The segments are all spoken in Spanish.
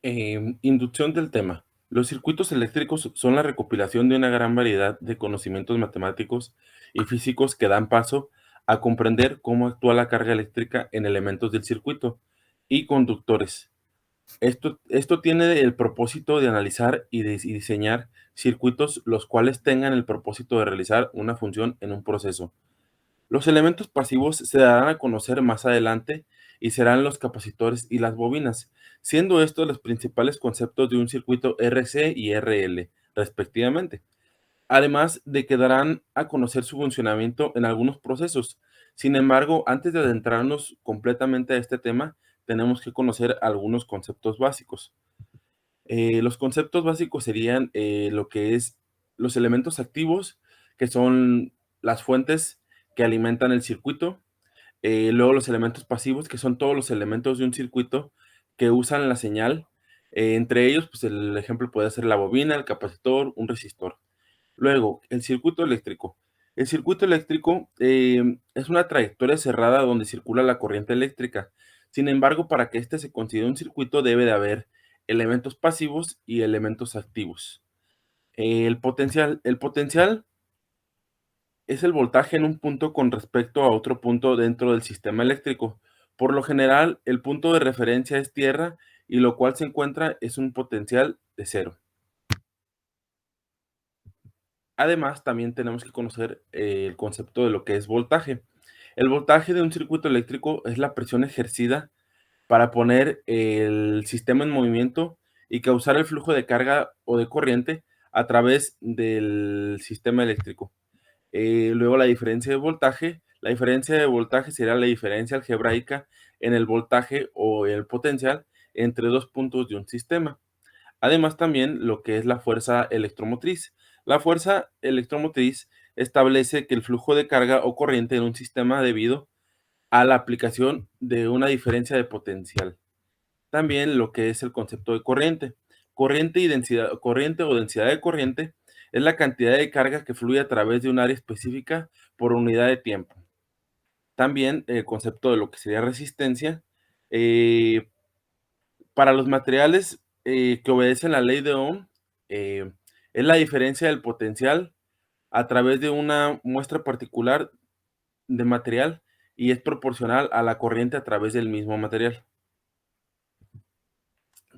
Inducción del tema. Los circuitos eléctricos son la recopilación de una gran variedad de conocimientos matemáticos y físicos que dan paso a comprender cómo actúa la carga eléctrica en elementos del circuito y conductores. Esto tiene el propósito de analizar y diseñar circuitos los cuales tengan el propósito de realizar una función en un proceso. Los elementos pasivos se darán a conocer más adelante y serán los capacitores y las bobinas, siendo estos los principales conceptos de un circuito RC y RL, respectivamente. Además de que darán a conocer su funcionamiento en algunos procesos. Sin embargo, antes de adentrarnos completamente a este tema, tenemos que conocer algunos conceptos básicos. Los conceptos básicos serían lo que es los elementos activos, que son las fuentes que alimentan el circuito. Luego los elementos pasivos, que son todos los elementos de un circuito que usan la señal. Entre ellos, pues el ejemplo puede ser la bobina, el capacitor, un resistor. Luego, el circuito eléctrico. El circuito eléctrico es una trayectoria cerrada donde circula la corriente eléctrica. Sin embargo, para que este se considere un circuito debe de haber elementos pasivos y elementos activos. El potencial es el voltaje en un punto con respecto a otro punto dentro del sistema eléctrico. Por lo general, el punto de referencia es tierra y lo cual se encuentra es un potencial de cero. Además, también tenemos que conocer el concepto de lo que es voltaje. El voltaje de un circuito eléctrico es la presión ejercida para poner el sistema en movimiento y causar el flujo de carga o de corriente a través del sistema eléctrico. Luego la diferencia de voltaje será la diferencia algebraica en el voltaje o el potencial entre dos puntos de un sistema. Además, también lo que es la fuerza electromotriz. La fuerza electromotriz establece que el flujo de carga o corriente en un sistema debido a la aplicación de una diferencia de potencial. También lo que es el concepto de corriente. Corriente o densidad de corriente es la cantidad de carga que fluye a través de un área específica por unidad de tiempo. También el concepto de lo que sería resistencia. eh, para los materiales que obedecen la ley de Ohm, eh, es la diferencia del potencial a través de una muestra particular de material y es proporcional a la corriente a través del mismo material.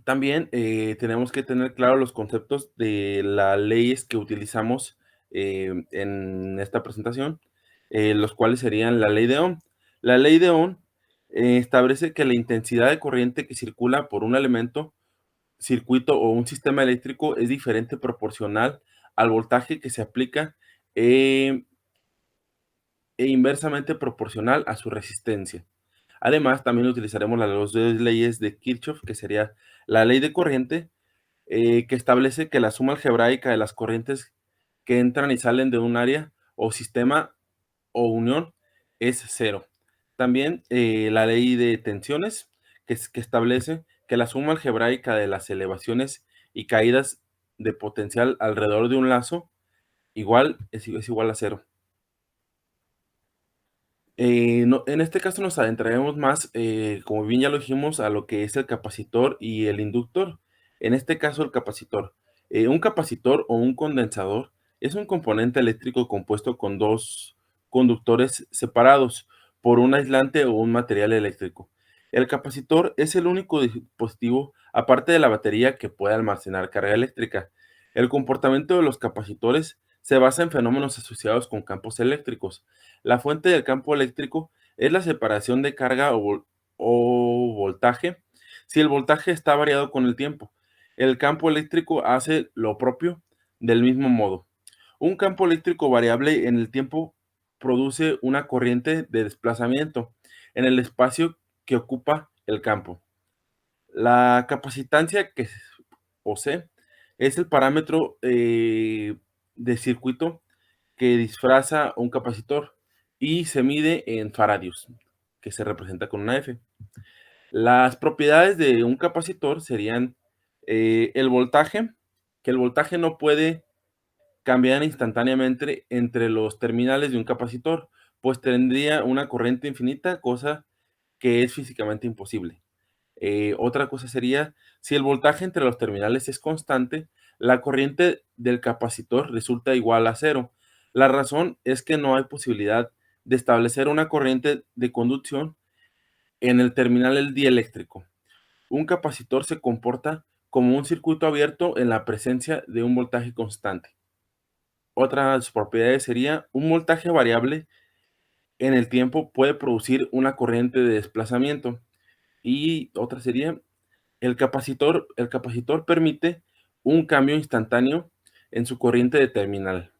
También tenemos que tener claro los conceptos de las leyes que utilizamos en esta presentación, los cuales serían la ley de Ohm. La ley de Ohm establece que la intensidad de corriente que circula por un elemento circuito o un sistema eléctrico es diferente proporcional al voltaje que se aplica eh, e inversamente proporcional a su resistencia. Además, también utilizaremos las dos leyes de Kirchhoff, que sería la ley de corriente, que establece que la suma algebraica de las corrientes que entran y salen de un área o sistema o unión es cero. También la ley de tensiones, que establece que la suma algebraica de las elevaciones y caídas de potencial alrededor de un lazo es igual a cero. En este caso nos adentraremos más, como bien ya lo dijimos, a lo que es el capacitor y el inductor. En este caso, el capacitor. Un capacitor o un condensador es un componente eléctrico compuesto con dos conductores separados por un aislante o un material eléctrico. El capacitor es el único dispositivo, aparte de la batería, que puede almacenar carga eléctrica. El comportamiento de los capacitores se basa en fenómenos asociados con campos eléctricos. La fuente del campo eléctrico es la separación de carga o voltaje. Si el voltaje está variado con el tiempo, el campo eléctrico hace lo propio del mismo modo. Un campo eléctrico variable en el tiempo produce una corriente de desplazamiento en el espacio que ocupa el campo. La capacitancia o C es el parámetro de circuito que disfraza un capacitor y se mide en faradios, que se representa con una F. Las propiedades de un capacitor serían el voltaje, que el voltaje no puede cambiar instantáneamente entre los terminales de un capacitor, pues tendría una corriente infinita, cosa que es físicamente imposible. Otra cosa sería, si el voltaje entre los terminales es constante, la corriente del capacitor resulta igual a cero. La razón es que no hay posibilidad de establecer una corriente de conducción en el terminal dieléctrico. Un capacitor se comporta como un circuito abierto en la presencia de un voltaje constante. Otra de sus propiedades sería un voltaje variable en el tiempo puede producir una corriente de desplazamiento. Y otra sería el capacitor permite un cambio instantáneo en su corriente de terminal.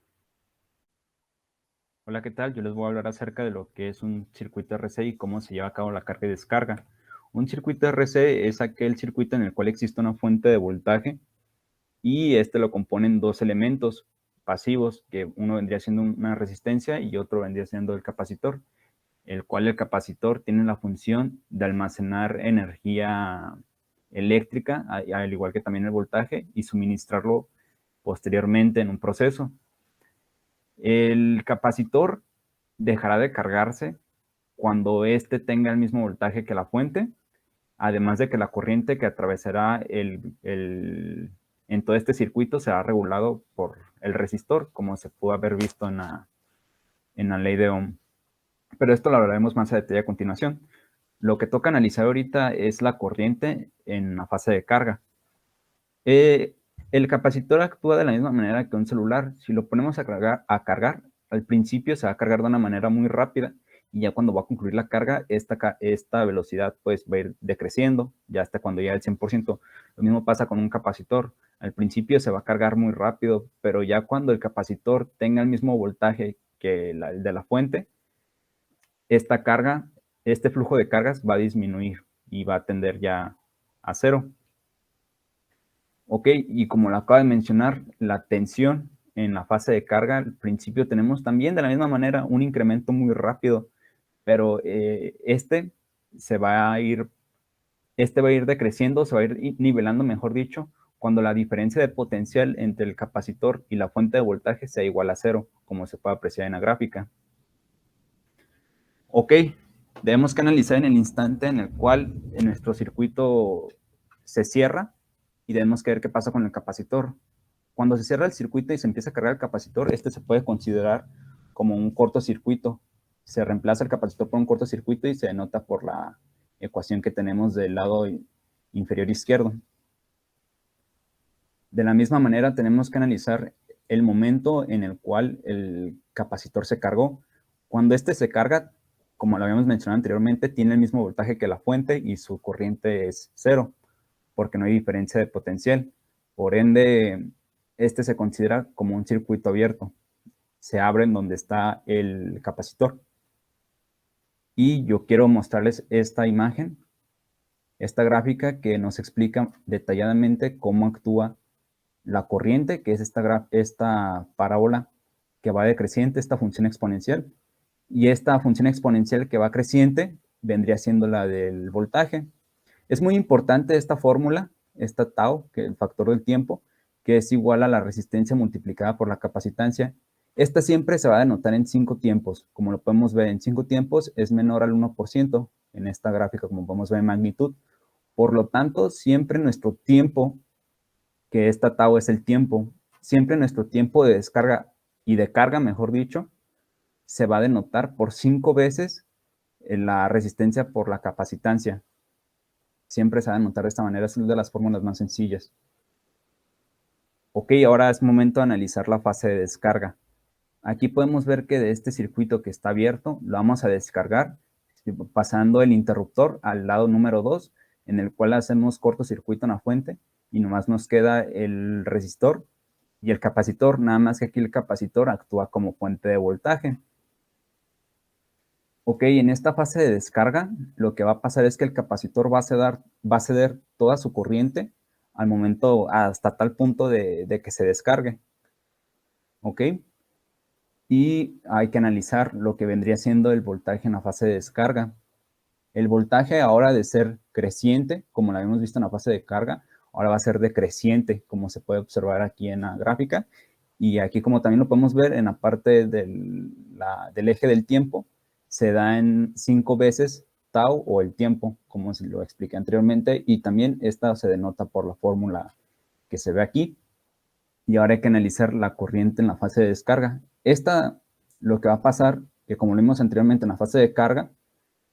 Hola, ¿qué tal? Yo les voy a hablar acerca de lo que es un circuito RC y cómo se lleva a cabo la carga y descarga. Un circuito RC es aquel circuito en el cual existe una fuente de voltaje y este lo componen dos elementos pasivos, que uno vendría siendo una resistencia y otro vendría siendo el capacitor, el cual el capacitor tiene la función de almacenar energía eléctrica, al igual que también el voltaje, y suministrarlo posteriormente en un proceso. El capacitor dejará de cargarse cuando éste tenga el mismo voltaje que la fuente, además de que la corriente que atravesará en todo este circuito será regulado por el resistor, como se pudo haber visto en la ley de Ohm. Pero esto lo hablaremos más a detalle a continuación. Lo que toca analizar ahorita es la corriente en la fase de carga. Eh, el capacitor actúa de la misma manera que un celular. Si lo ponemos a cargar, al principio se va a cargar de una manera muy rápida y ya cuando va a concluir la carga, esta velocidad pues va a ir decreciendo, ya hasta cuando llega al 100%. Lo mismo pasa con un capacitor. Al principio se va a cargar muy rápido, pero ya cuando el capacitor tenga el mismo voltaje que el de la fuente, este flujo de cargas va a disminuir y va a tender ya a cero. Ok, y como lo acabo de mencionar, la tensión en la fase de carga, al principio tenemos también de la misma manera un incremento muy rápido, pero va a ir decreciendo, se va a ir nivelando, mejor dicho, cuando la diferencia de potencial entre el capacitor y la fuente de voltaje sea igual a cero, como se puede apreciar en la gráfica. Ok, debemos que analizar en el instante en el cual nuestro circuito se cierra y debemos que ver qué pasa con el capacitor. Cuando se cierra el circuito y se empieza a cargar el capacitor, este se puede considerar como un cortocircuito. Se reemplaza el capacitor por un cortocircuito y se denota por la ecuación que tenemos del lado inferior izquierdo. De la misma manera, tenemos que analizar el momento en el cual el capacitor se cargó. Cuando este se carga, como lo habíamos mencionado anteriormente, tiene el mismo voltaje que la fuente y su corriente es cero, porque no hay diferencia de potencial. Por ende, este se considera como un circuito abierto. Se abre en donde está el capacitor. Y yo quiero mostrarles esta imagen, esta gráfica que nos explica detalladamente cómo actúa la corriente, que es esta parábola que va decreciente, esta función exponencial. Y esta función exponencial que va creciente vendría siendo la del voltaje. Es muy importante esta fórmula, esta tau, que es el factor del tiempo, que es igual a la resistencia multiplicada por la capacitancia. Esta siempre se va a denotar en 5 tiempos. Como lo podemos ver en 5 tiempos, es menor al 1% en esta gráfica, como podemos ver en magnitud. Por lo tanto, siempre nuestro tiempo, que esta tau es el tiempo, siempre nuestro tiempo de descarga y de carga, mejor dicho, se va a denotar por 5 veces la resistencia por la capacitancia. Siempre se va a denotar de esta manera, es una de las fórmulas más sencillas. Ok, ahora es momento de analizar la fase de descarga. Aquí podemos ver que de este circuito que está abierto, lo vamos a descargar pasando el interruptor al lado número 2, en el cual hacemos cortocircuito en la fuente y nomás nos queda el resistor y el capacitor, nada más que aquí el capacitor actúa como fuente de voltaje. Ok, en esta fase de descarga, lo que va a pasar es que el capacitor va a ceder toda su corriente al momento, hasta tal punto de que se descargue. Ok, y hay que analizar lo que vendría siendo el voltaje en la fase de descarga. El voltaje ahora de ser creciente, como lo habíamos visto en la fase de carga, ahora va a ser decreciente, como se puede observar aquí en la gráfica. Y aquí, como también lo podemos ver en la parte del eje del tiempo, se da en 5 veces tau o el tiempo, como se lo expliqué anteriormente, y también esta se denota por la fórmula que se ve aquí. Y ahora hay que analizar la corriente en la fase de descarga. Lo que va a pasar, que como lo vimos anteriormente en la fase de carga,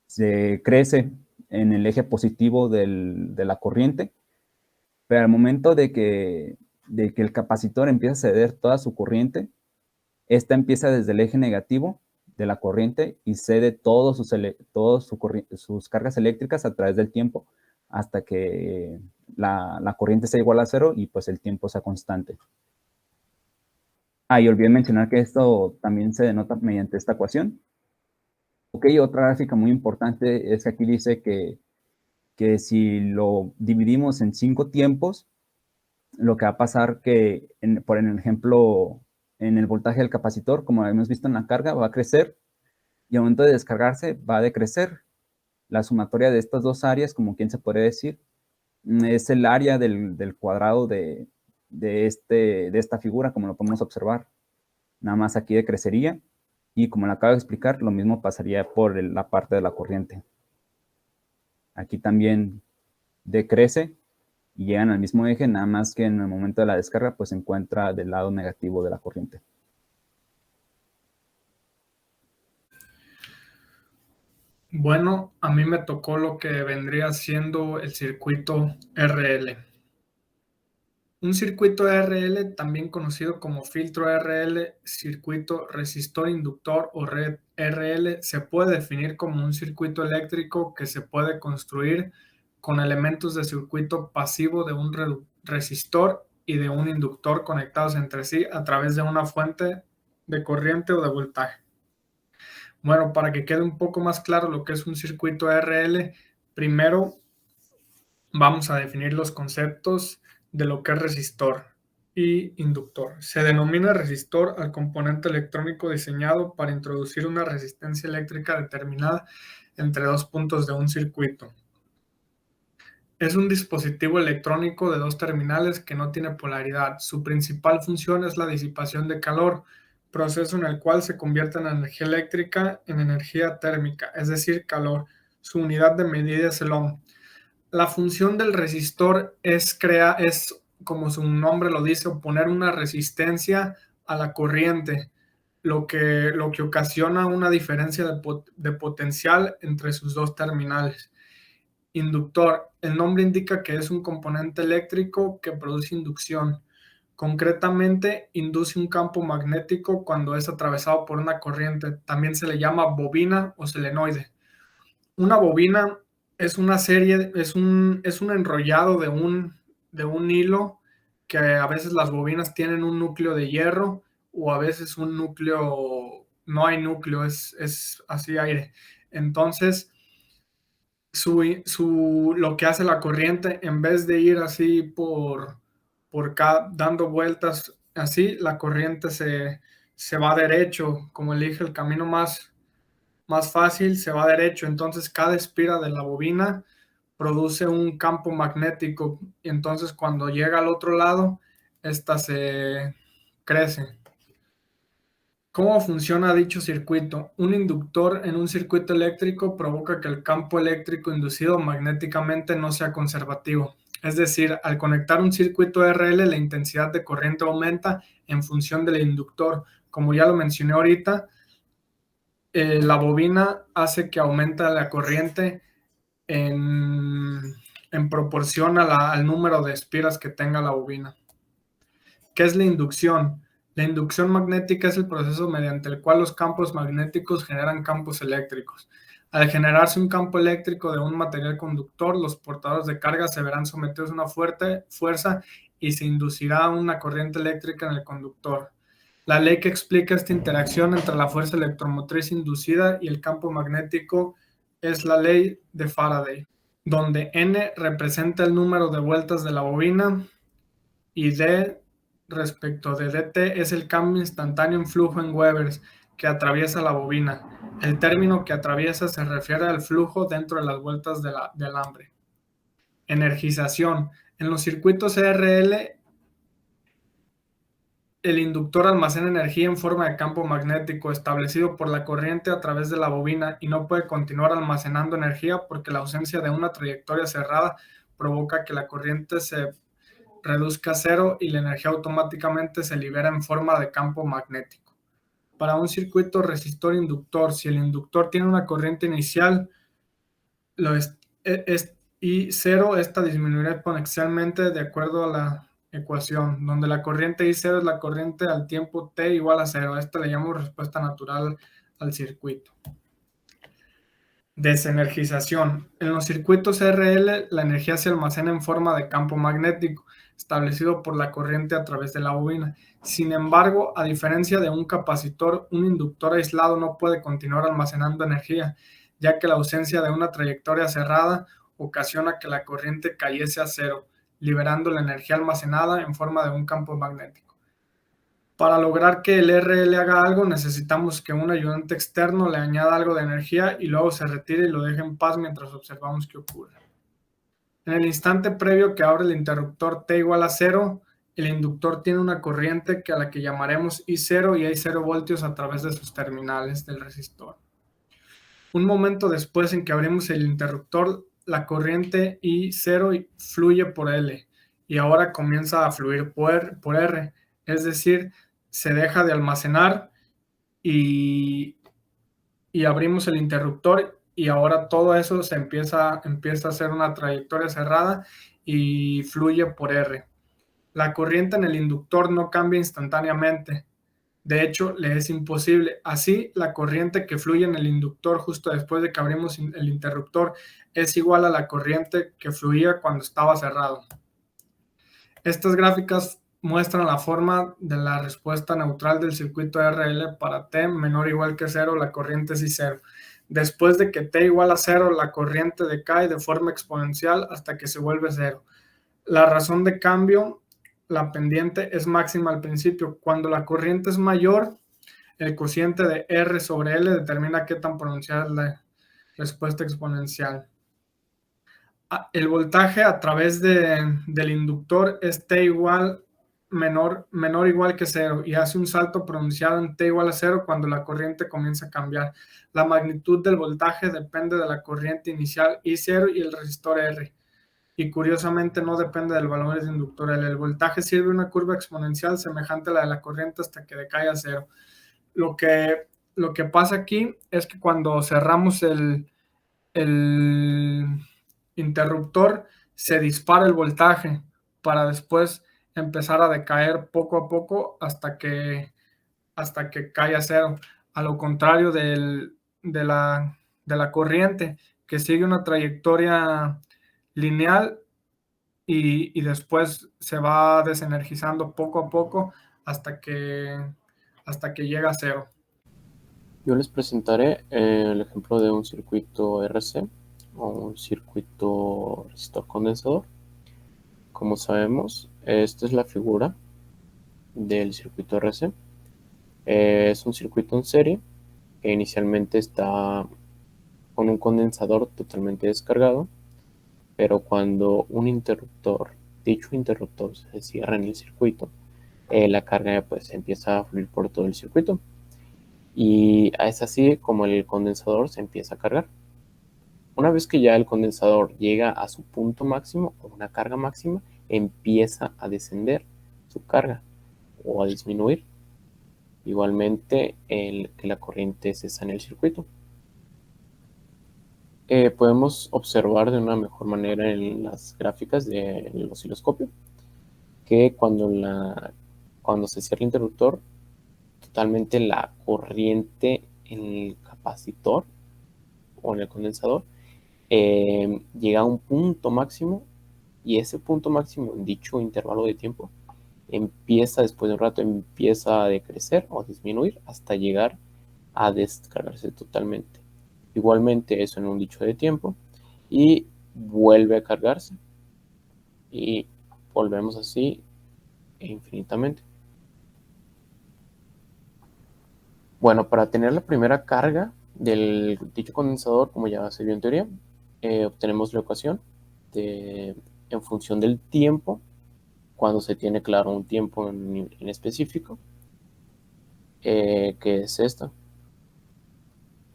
se crece en el eje positivo de la corriente, pero al momento de que el capacitor empieza a ceder toda su corriente, esta empieza desde el eje negativo de la corriente y cede todas sus cargas eléctricas a través del tiempo hasta que la corriente sea igual a cero y pues el tiempo sea constante. Y olvidé mencionar que esto también se denota mediante esta ecuación. Ok, otra gráfica muy importante es que aquí dice que si lo dividimos en 5 tiempos, lo que va a pasar que, por ejemplo, en el voltaje del capacitor, como hemos visto en la carga, va a crecer y al momento de descargarse va a decrecer. La sumatoria de estas dos áreas, como quien se puede decir, es el área del cuadrado de esta figura, como lo podemos observar. Nada más aquí decrecería y como le acabo de explicar, lo mismo pasaría por la parte de la corriente. Aquí también decrece y llegan al mismo eje, nada más que en el momento de la descarga pues se encuentra del lado negativo de la corriente. Bueno, a mí me tocó lo que vendría siendo el circuito RL. Un circuito RL, también conocido como filtro RL, circuito resistor inductor o red RL, se puede definir como un circuito eléctrico que se puede construir con elementos de circuito pasivo de un resistor y de un inductor conectados entre sí a través de una fuente de corriente o de voltaje. Bueno, para que quede un poco más claro lo que es un circuito RL, primero vamos a definir los conceptos de lo que es resistor y inductor. Se denomina resistor al componente electrónico diseñado para introducir una resistencia eléctrica determinada entre dos puntos de un circuito. Es un dispositivo electrónico de dos terminales que no tiene polaridad. Su principal función es la disipación de calor, proceso en el cual se convierte la energía eléctrica en energía térmica, es decir, calor. Su unidad de medida es el ohm. La función del resistor es como su nombre lo dice, oponer una resistencia a la corriente, lo que ocasiona una diferencia de potencial entre sus dos terminales. Inductor. El nombre indica que es un componente eléctrico que produce inducción. Concretamente, induce un campo magnético cuando es atravesado por una corriente. También se le llama bobina o solenoide. Una bobina es una serie, es un enrollado de un hilo, que a veces las bobinas tienen un núcleo de hierro o a veces un núcleo, no hay núcleo, es así aire. Entonces, lo que hace la corriente, en vez de ir así dando vueltas así, la corriente se va derecho, como elige el camino más fácil, se va derecho. Entonces cada espira de la bobina produce un campo magnético y entonces cuando llega al otro lado, esta se crece. ¿Cómo funciona dicho circuito? Un inductor en un circuito eléctrico provoca que el campo eléctrico inducido magnéticamente no sea conservativo. Es decir, al conectar un circuito RL, la intensidad de corriente aumenta en función del inductor. Como ya lo mencioné ahorita, la bobina hace que aumente la corriente en proporción al número de espiras que tenga la bobina. ¿Qué es la inducción? La inducción magnética es el proceso mediante el cual los campos magnéticos generan campos eléctricos. Al generarse un campo eléctrico de un material conductor, los portadores de carga se verán sometidos a una fuerte fuerza y se inducirá una corriente eléctrica en el conductor. La ley que explica esta interacción entre la fuerza electromotriz inducida y el campo magnético es la ley de Faraday, donde N representa el número de vueltas de la bobina y D respecto de dt es el cambio instantáneo en flujo en Webers que atraviesa la bobina. El término que atraviesa se refiere al flujo dentro de las vueltas del alambre. Energización. En los circuitos RL el inductor almacena energía en forma de campo magnético establecido por la corriente a través de la bobina y no puede continuar almacenando energía porque la ausencia de una trayectoria cerrada provoca que la corriente se reduzca a cero y la energía automáticamente se libera en forma de campo magnético. Para un circuito resistor-inductor, si el inductor tiene una corriente inicial y cero, esta disminuirá exponencialmente de acuerdo a la ecuación, donde la corriente I0 es la corriente al tiempo t igual a cero. A esto le llamo respuesta natural al circuito. Desenergización. En los circuitos RL, la energía se almacena en forma de campo magnético, establecido por la corriente a través de la bobina. Sin embargo, a diferencia de un capacitor, un inductor aislado no puede continuar almacenando energía, ya que la ausencia de una trayectoria cerrada ocasiona que la corriente cayese a cero, liberando la energía almacenada en forma de un campo magnético. Para lograr que el RL haga algo, necesitamos que un ayudante externo le añada algo de energía y luego se retire y lo deje en paz mientras observamos qué ocurre. En el instante previo que abre el interruptor T igual a 0, el inductor tiene una corriente a la que llamaremos I0 y hay 0 voltios a través de sus terminales del resistor. Un momento después en que abrimos el interruptor, la corriente I0 fluye por L y ahora comienza a fluir por R, es decir, se deja de almacenar y abrimos el interruptor y ahora todo eso se empieza a hacer una trayectoria cerrada y fluye por R. La corriente en el inductor no cambia instantáneamente. De hecho, le es imposible. Así, la corriente que fluye en el inductor justo después de que abrimos el interruptor es igual a la corriente que fluía cuando estaba cerrado. Estas gráficas muestran la forma de la respuesta neutral del circuito RL para T menor o igual que 0, la corriente es I0. Después de que T igual a 0, la corriente decae de forma exponencial hasta que se vuelve 0. La razón de cambio, la pendiente, es máxima al principio. Cuando la corriente es mayor, el cociente de R sobre L determina qué tan pronunciada es la respuesta exponencial. El voltaje a través del inductor es T igual menor o igual que 0 y hace un salto pronunciado en T igual a 0 cuando la corriente comienza a cambiar. La magnitud del voltaje depende de la corriente inicial I0 y el resistor R. Y curiosamente no depende del valor del inductor L. El voltaje sirve una curva exponencial semejante a la de la corriente hasta que decae a 0. Lo que pasa aquí es que cuando cerramos el interruptor se dispara el voltaje para después empezar a decaer poco a poco hasta que cae a 0. A lo contrario de la corriente, que sigue una trayectoria lineal y después se va desenergizando poco a poco hasta que llega a 0. Yo les presentaré el ejemplo de un circuito RC o un circuito resistor condensador. Como sabemos, esta es la figura del circuito RC. Es un circuito en serie que inicialmente está con un condensador totalmente descargado, pero cuando dicho interruptor se cierra en el circuito, la carga pues empieza a fluir por todo el circuito. Y es así como el condensador se empieza a cargar. Una vez que ya el condensador llega a su punto máximo o una carga máxima, empieza a descender su carga o a disminuir. Igualmente, que la corriente cesa en el circuito. Podemos observar de una mejor manera en las gráficas del osciloscopio que cuando se cierra el interruptor, totalmente la corriente en el capacitor o en el condensador llega a un punto máximo y ese punto máximo en dicho intervalo de tiempo después de un rato empieza a decrecer o disminuir hasta llegar a descargarse totalmente. Igualmente eso en un dicho de tiempo y vuelve a cargarse y volvemos así infinitamente. Bueno, para tener la primera carga del dicho condensador, como ya se vio en teoría, obtenemos la ecuación en función del tiempo cuando se tiene claro un tiempo en específico, que es esta.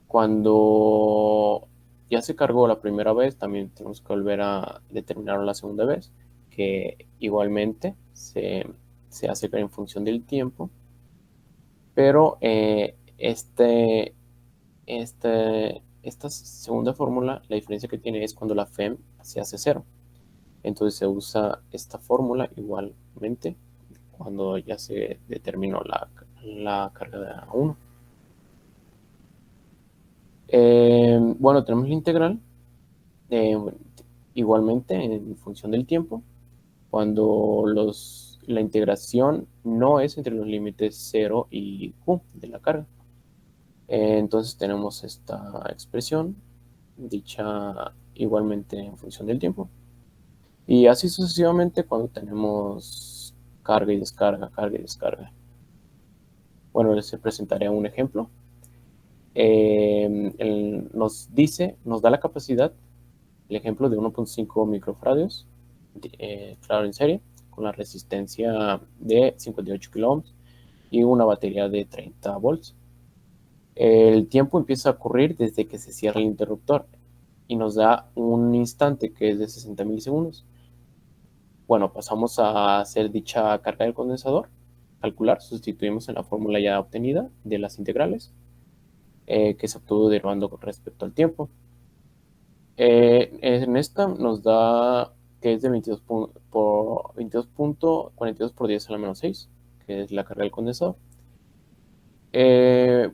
Cuando ya se cargó la primera vez, también tenemos que volver a determinarlo la segunda vez, que igualmente se hace en función del tiempo, pero esta segunda fórmula, la diferencia que tiene es cuando la FEM se hace 0. Entonces se usa esta fórmula igualmente cuando ya se determinó la carga de A1. Bueno, tenemos la integral, igualmente en función del tiempo, cuando la integración no es entre los límites 0 y Q de la carga. Entonces tenemos esta expresión, dicha igualmente en función del tiempo. Y así sucesivamente cuando tenemos carga y descarga, carga y descarga. Bueno, les presentaré un ejemplo. Nos da la capacidad, el ejemplo de 1.5 microfarados, claro, en serie, con la resistencia de 58 kilo ohms y una batería de 30 volts. El tiempo empieza a ocurrir desde que se cierra el interruptor y nos da un instante que es de 60 milisegundos. Bueno, pasamos a hacer dicha carga del condensador, calcular, sustituimos en la fórmula ya obtenida de las integrales, que se obtuvo derivando con respecto al tiempo. En esta nos da que es de 22.42 por 10 a la menos 6, que es la carga del condensador.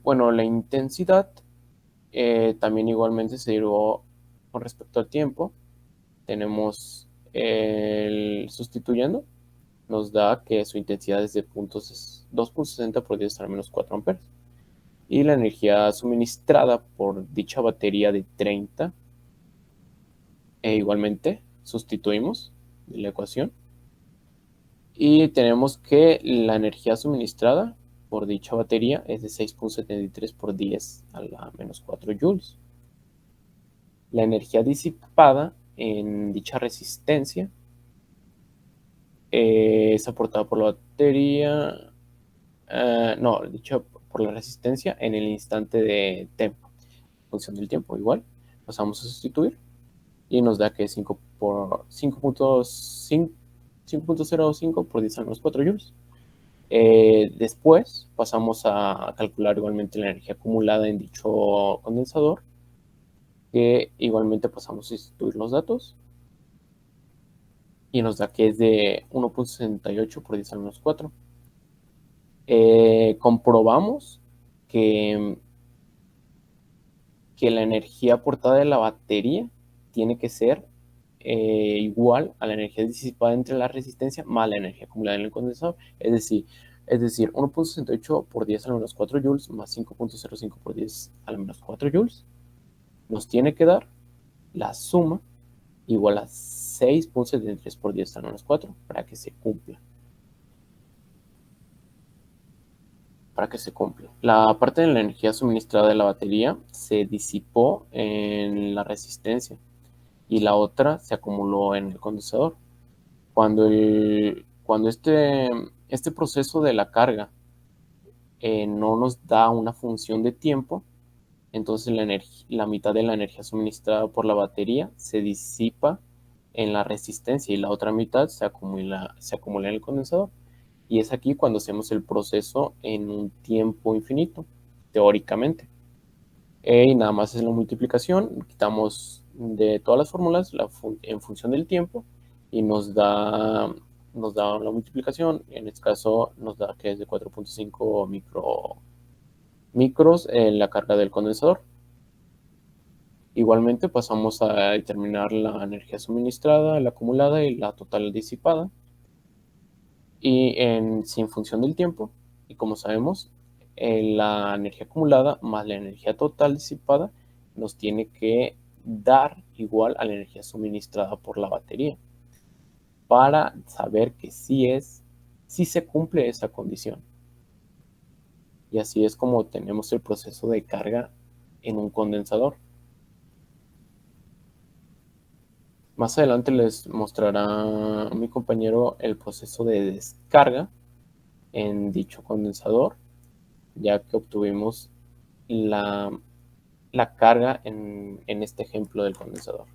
Bueno, la intensidad también igualmente se derivó con respecto al tiempo. Tenemos sustituyendo, nos da que su intensidad es de 2.60 por 10 a la menos 4 amperes. Y la energía suministrada por dicha batería de 30, igualmente sustituimos de la ecuación. Y tenemos que la energía suministrada por dicha batería es de 6.73 por 10 a la menos 4 joules. La energía disipada en dicha resistencia es aportada por la batería, no, dicho por la resistencia en el instante de tiempo, función del tiempo igual, pasamos a sustituir y nos da que 5.05 por 10 a menos 4 joules. Después pasamos a calcular igualmente la energía acumulada en dicho condensador, que igualmente pasamos a sustituir los datos y nos da que es de 1.68 por 10 a menos 4. Comprobamos que la energía aportada de la batería tiene que ser igual a la energía disipada entre la resistencia más la energía acumulada en el condensador. Es decir, 1.68 por 10 a la menos 4 joules más 5.05 por 10 a la menos 4 joules nos tiene que dar la suma igual a 6.73 por 10 a la menos 4 para que se cumpla. La parte de la energía suministrada de la batería se disipó en la resistencia y la otra se acumuló en el condensador. Cuando este proceso de la carga no nos da una función de tiempo, entonces la mitad de la energía suministrada por la batería se disipa en la resistencia y la otra mitad se acumula en el condensador. Y es aquí cuando hacemos el proceso en un tiempo infinito, teóricamente. Y nada más es la multiplicación, quitamos de todas las fórmulas en función del tiempo y nos da la multiplicación. En este caso nos da que es de 4.5 micros en la carga del condensador. Igualmente pasamos a determinar la energía suministrada, la acumulada y la total disipada. Y sin función del tiempo, y como sabemos, la energía acumulada más la energía total disipada nos tiene que dar igual a la energía suministrada por la batería para saber que sí se cumple esa condición. Y así es como tenemos el proceso de carga en un condensador. Más adelante les mostrará mi compañero el proceso de descarga en dicho condensador, ya que obtuvimos la carga en este ejemplo del condensador.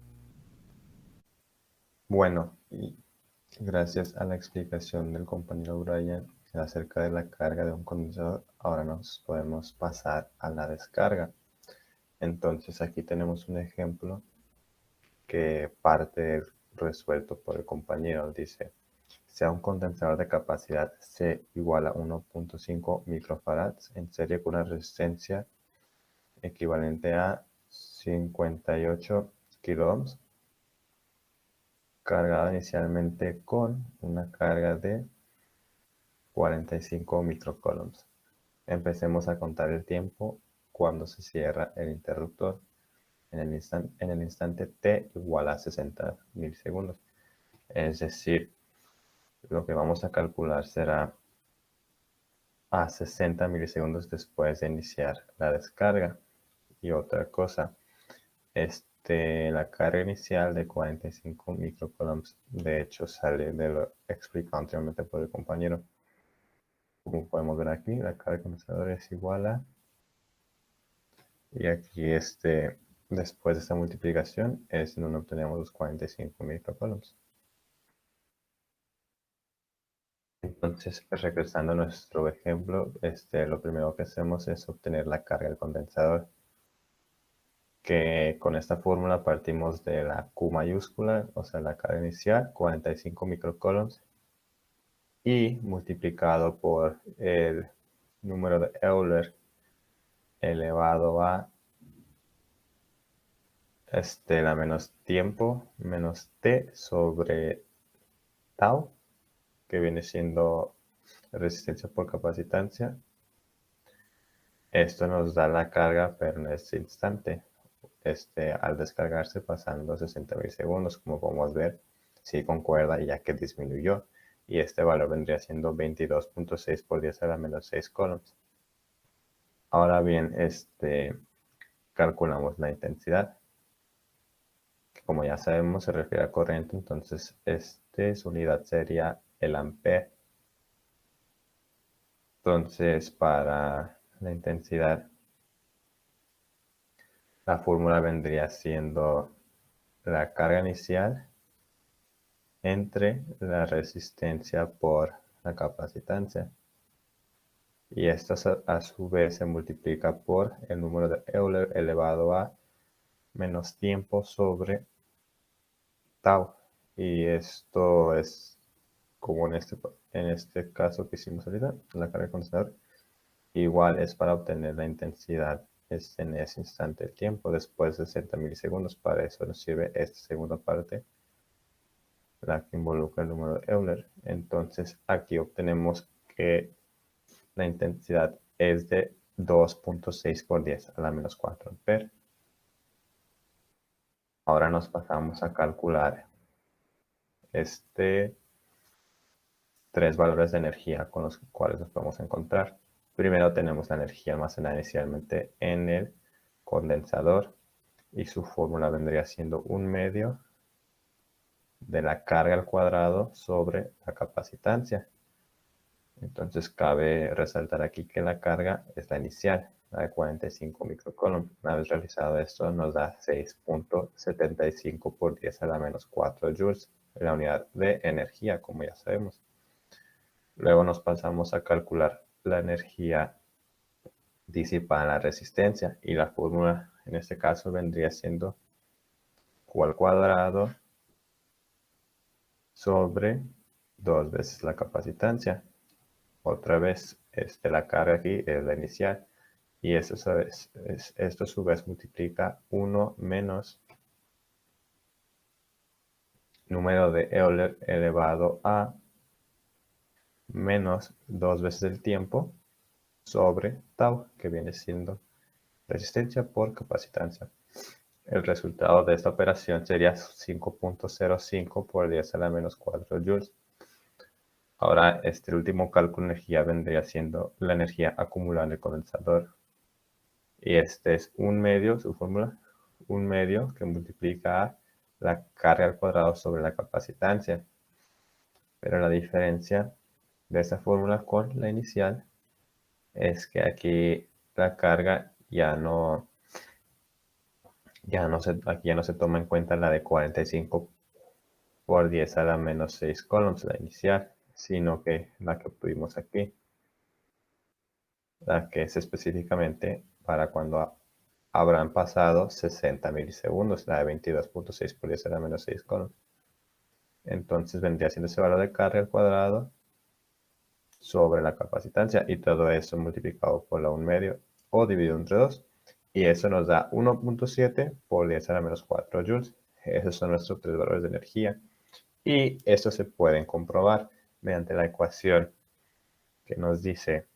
Bueno, y gracias a la explicación del compañero Brian acerca de la carga de un condensador, ahora nos podemos pasar a la descarga. Entonces aquí tenemos un ejemplo que parte resuelto por el compañero. Dice, sea un condensador de capacidad C igual a 1.5 microfarads en serie con una resistencia equivalente a 58 kiloohms, cargado inicialmente con una carga de 45 microcoulombs. Empecemos a contar el tiempo cuando se cierra el interruptor en el instante t igual a 60 milisegundos. Es decir, lo que vamos a calcular será a 60 milisegundos después de iniciar la descarga. Y otra cosa, la carga inicial de 45 microcoulombs, de hecho sale de lo explicado anteriormente por el compañero. Como podemos ver aquí, la carga del condensador es igual a, y aquí después de esta multiplicación es en donde obtenemos los 45 microcoulombs. Entonces, pues, regresando a nuestro ejemplo, lo primero que hacemos es obtener la carga del condensador, que con esta fórmula partimos de la Q mayúscula, o sea, la carga inicial, 45 microcoulombs, y multiplicado por el número de Euler elevado a la menos tiempo menos t sobre tau, que viene siendo resistencia por capacitancia. Esto nos da la carga, pero en este instante, al descargarse pasando 60 milisegundos, como podemos ver, sí concuerda ya que disminuyó, y este valor vendría siendo 22.6 por 10 a la menos 6 coulombs. Ahora bien, calculamos la intensidad, que como ya sabemos se refiere a corriente, entonces su unidad sería el ampere. Entonces, para la intensidad, la fórmula vendría siendo la carga inicial entre la resistencia por la capacitancia. Y esto a su vez se multiplica por el número de Euler elevado a menos tiempo sobre tau. Y esto es como en este caso que hicimos ahorita, la carga del condensador. Igual es para obtener la intensidad en ese instante del tiempo, después de 60 milisegundos. Para eso nos sirve esta segunda parte, la que involucra el número de Euler. Entonces aquí obtenemos que la intensidad es de 2.6 por 10 a la menos 4 ampere. Ahora nos pasamos a calcular tres valores de energía con los cuales nos podemos encontrar. Primero tenemos la energía almacenada inicialmente en el condensador, y su fórmula vendría siendo 1/2 de la carga al cuadrado sobre la capacitancia. Entonces cabe resaltar aquí que la carga es la inicial, la de 45 microcoulombs. Una vez realizado esto nos da 6.75 por 10 a la menos 4 joules, la unidad de energía, como ya sabemos. Luego nos pasamos a calcular la energía disipada en la resistencia, y la fórmula en este caso vendría siendo Q al cuadrado sobre 2 veces la capacitancia. Otra vez, la carga aquí es la inicial, y esto a su vez multiplica 1 menos número de Euler elevado a menos 2 veces el tiempo sobre tau, que viene siendo resistencia por capacitancia. El resultado de esta operación sería 5.05 por 10 a la menos 4 joules. Ahora, el último cálculo de energía vendría siendo la energía acumulada en el condensador. Y este es 1/2, su fórmula, 1/2 que multiplica a la carga al cuadrado sobre la capacitancia. Pero la diferencia de esta fórmula con la inicial es que aquí la carga aquí ya no se toma en cuenta la de 45 por 10 a la menos 6 coulombs, la inicial, sino que la que obtuvimos aquí, la que es específicamente para cuando habrán pasado 60 milisegundos, la de 22.6 por 10 a la menos 6 coulombs. Entonces vendría siendo ese valor de carga al cuadrado sobre la capacitancia, y todo eso multiplicado por la 1/2 o dividido entre 2, y eso nos da 1.7 por 10 a la menos 4 joules. Esos son nuestros tres valores de energía, y estos se pueden comprobar mediante la ecuación que nos dice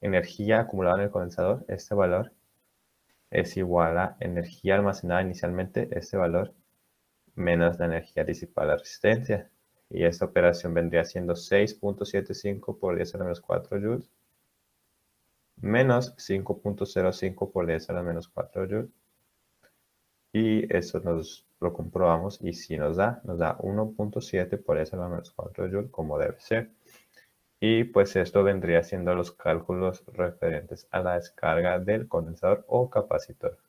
energía acumulada en el condensador. Este valor es igual a energía almacenada inicialmente, este valor, menos la energía disipada a la resistencia. Y esta operación vendría siendo 6.75 por 10 a la menos 4 joules, menos 5.05 por 10 a la menos 4 joules. Y eso nos lo comprobamos, y si nos da 1.7 por 10 a la menos 4 joules, como debe ser. Y pues esto vendría siendo los cálculos referentes a la descarga del condensador o capacitor.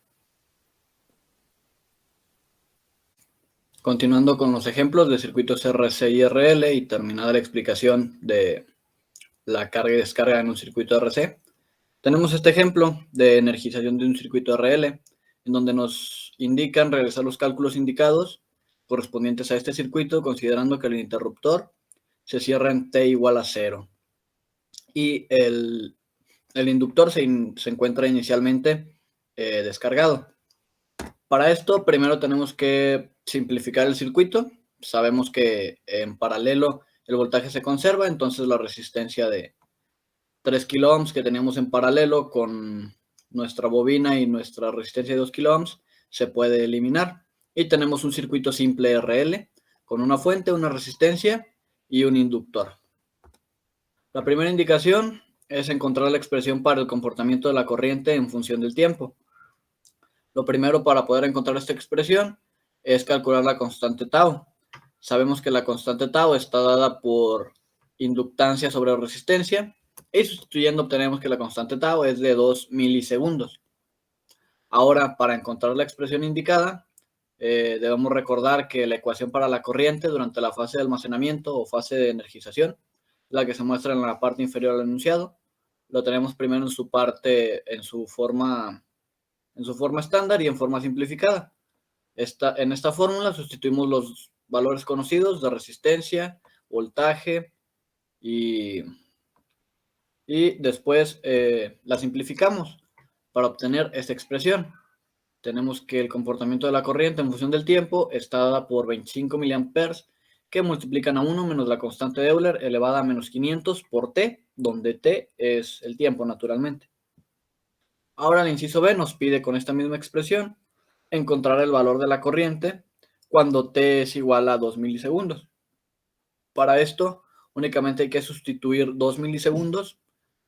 Continuando con los ejemplos de circuitos RC y RL y terminada la explicación de la carga y descarga en un circuito RC, tenemos este ejemplo de energización de un circuito RL, en donde nos indican realizar los cálculos indicados correspondientes a este circuito, considerando que el interruptor se cierra en T igual a 0 y el inductor se encuentra inicialmente descargado. Para esto, primero tenemos que simplificar el circuito. Sabemos que en paralelo el voltaje se conserva, entonces la resistencia de 3 kilo ohms que teníamos en paralelo con nuestra bobina y nuestra resistencia de 2 kilo ohms se puede eliminar. Y tenemos un circuito simple RL con una fuente, una resistencia y un inductor. La primera indicación es encontrar la expresión para el comportamiento de la corriente en función del tiempo. Lo primero para poder encontrar esta expresión es calcular la constante tau. Sabemos que la constante tau está dada por inductancia sobre resistencia, y sustituyendo obtenemos que la constante tau es de 2 milisegundos. Ahora, para encontrar la expresión indicada, debemos recordar que la ecuación para la corriente durante la fase de almacenamiento o fase de energización, la que se muestra en la parte inferior al enunciado, lo tenemos primero en su parte, en su forma estándar y en forma simplificada. En esta fórmula sustituimos los valores conocidos de resistencia, voltaje y después la simplificamos para obtener esta expresión. Tenemos que el comportamiento de la corriente en función del tiempo está dada por 25 miliamperes que multiplican a 1 menos la constante de Euler elevada a menos 500 por T, donde T es el tiempo naturalmente. Ahora el inciso B nos pide con esta misma expresión encontrar el valor de la corriente cuando T es igual a 2 milisegundos. Para esto únicamente hay que sustituir 2 milisegundos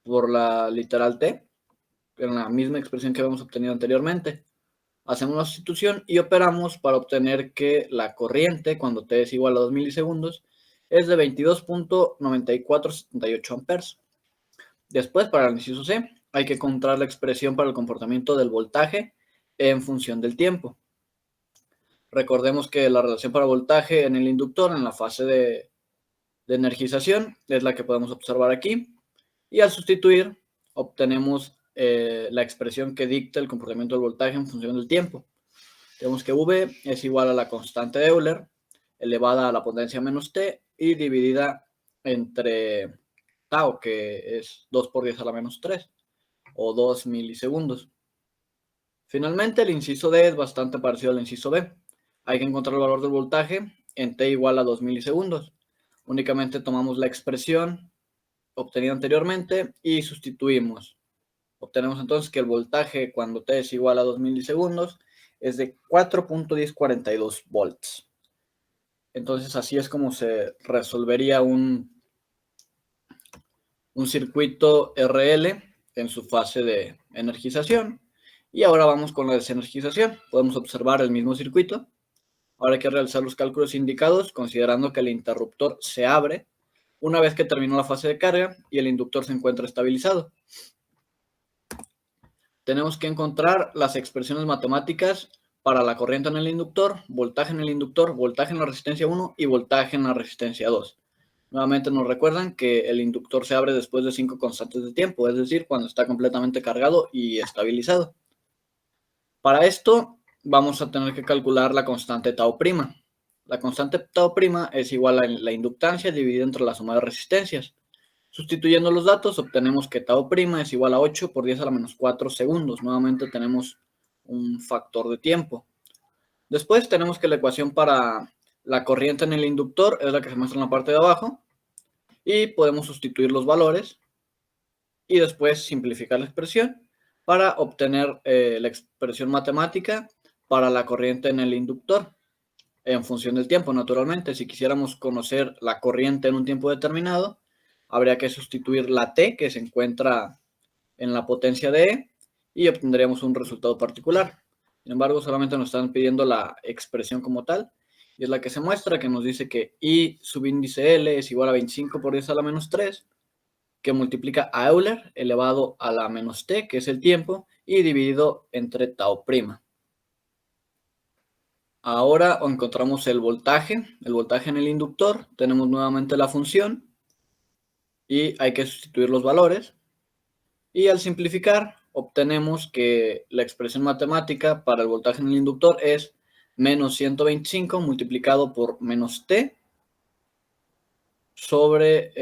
por la literal T, en la misma expresión que habíamos obtenido anteriormente. Hacemos una sustitución y operamos para obtener que la corriente cuando T es igual a 2 milisegundos es de 22.9478 amperes. Después, para el inciso C, hay que encontrar la expresión para el comportamiento del voltaje en función del tiempo. Recordemos que la relación para voltaje en el inductor en la fase de energización es la que podemos observar aquí, y al sustituir obtenemos la expresión que dicta el comportamiento del voltaje en función del tiempo. Tenemos que V es igual a la constante de Euler elevada a la potencia menos T y dividida entre tau, que es 2 por 10 a la menos 3 o 2 milisegundos. Finalmente, el inciso D es bastante parecido al inciso B. Hay que encontrar el valor del voltaje en T igual a 2 milisegundos. Únicamente tomamos la expresión obtenida anteriormente y sustituimos. Obtenemos entonces que el voltaje cuando T es igual a 2 milisegundos es de 4.1042 volts. Entonces así es como se resolvería un circuito RL en su fase de energización. Y ahora vamos con la desenergización. Podemos observar el mismo circuito. Ahora hay que realizar los cálculos indicados considerando que el interruptor se abre una vez que terminó la fase de carga y el inductor se encuentra estabilizado. Tenemos que encontrar las expresiones matemáticas para la corriente en el inductor, voltaje en el inductor, voltaje en la resistencia 1 y voltaje en la resistencia 2. Nuevamente nos recuerdan que el inductor se abre después de 5 constantes de tiempo, es decir, cuando está completamente cargado y estabilizado. Para esto vamos a tener que calcular la constante tau prima. La constante tau prima es igual a la inductancia dividida entre la suma de resistencias. Sustituyendo los datos obtenemos que tau prima es igual a 8 por 10 a la menos 4 segundos. Nuevamente tenemos un factor de tiempo. Después tenemos que la ecuación para la corriente en el inductor es la que se muestra en la parte de abajo y podemos sustituir los valores y después simplificar la expresión para obtener la expresión matemática para la corriente en el inductor en función del tiempo, naturalmente. Si quisiéramos conocer la corriente en un tiempo determinado, habría que sustituir la T que se encuentra en la potencia de E y obtendríamos un resultado particular. Sin embargo, solamente nos están pidiendo la expresión como tal y es la que se muestra, que nos dice que I subíndice L es igual a 25 por 10 a la menos 3, que multiplica a Euler elevado a la menos T, que es el tiempo, y dividido entre tau prima. Ahora encontramos el voltaje en el inductor, tenemos nuevamente la función y hay que sustituir los valores. Y al simplificar, obtenemos que la expresión matemática para el voltaje en el inductor es menos 125 multiplicado por menos T sobre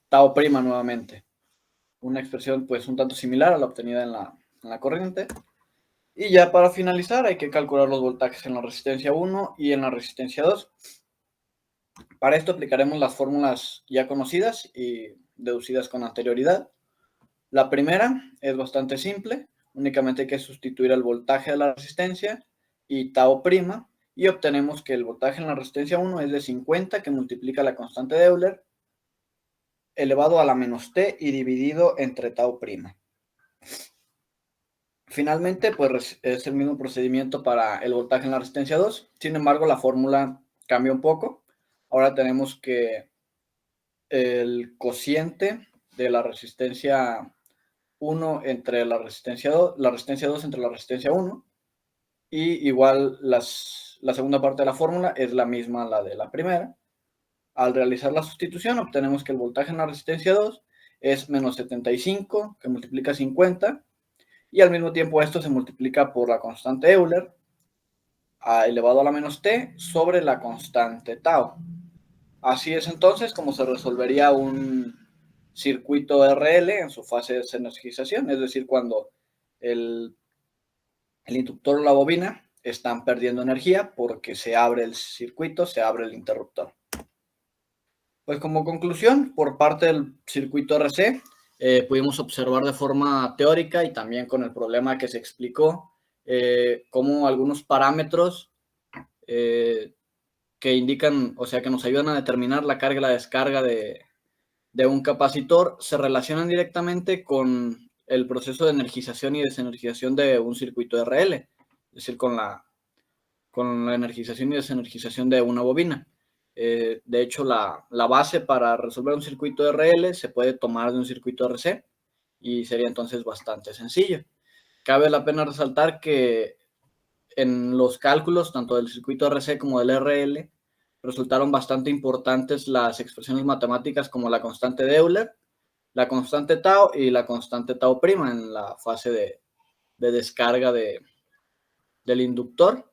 tau prima nuevamente. Una expresión pues un tanto similar a la obtenida en la corriente. Y ya para finalizar hay que calcular los voltajes en la resistencia 1 y en la resistencia 2. Para esto aplicaremos las fórmulas ya conocidas y deducidas con anterioridad. La primera es bastante simple, únicamente hay que sustituir el voltaje de la resistencia y tau prima y obtenemos que el voltaje en la resistencia 1 es de 50 que multiplica la constante de Euler elevado a la menos T y dividido entre tau prima. Finalmente, pues es el mismo procedimiento para el voltaje en la resistencia 2, sin embargo la fórmula cambia un poco. Ahora tenemos que el cociente de la resistencia 1 entre la resistencia 2 entre la resistencia 1, y igual la segunda parte de la fórmula es la misma a la de la primera. Al realizar la sustitución obtenemos que el voltaje en la resistencia 2 es menos 75 que multiplica 50 y al mismo tiempo esto se multiplica por la constante Euler elevado a la menos T sobre la constante tau. Así es entonces como se resolvería un circuito RL en su fase de desenergización, es decir, cuando el inductor o la bobina están perdiendo energía porque se abre el circuito, se abre el interruptor. Pues como conclusión, por parte del circuito RC, pudimos observar de forma teórica y también con el problema que se explicó, cómo algunos parámetros que indican, o sea, que nos ayudan a determinar la carga y la descarga de un capacitor se relacionan directamente con el proceso de energización y desenergización de un circuito RL, es decir, con la energización y desenergización de una bobina. De hecho, la base para resolver un circuito RL se puede tomar de un circuito RC y sería entonces bastante sencillo. Cabe la pena resaltar que en los cálculos, tanto del circuito RC como del RL, resultaron bastante importantes las expresiones matemáticas como la constante de Euler, la constante tau y la constante tau prima en la fase de descarga del inductor.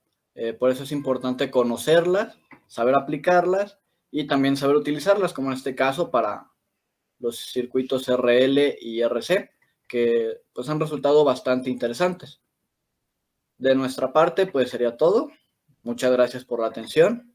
Por eso es importante conocerlas, saber aplicarlas y también saber utilizarlas, como en este caso para los circuitos RL y RC, que pues han resultado bastante interesantes. De nuestra parte, pues sería todo. Muchas gracias por la atención.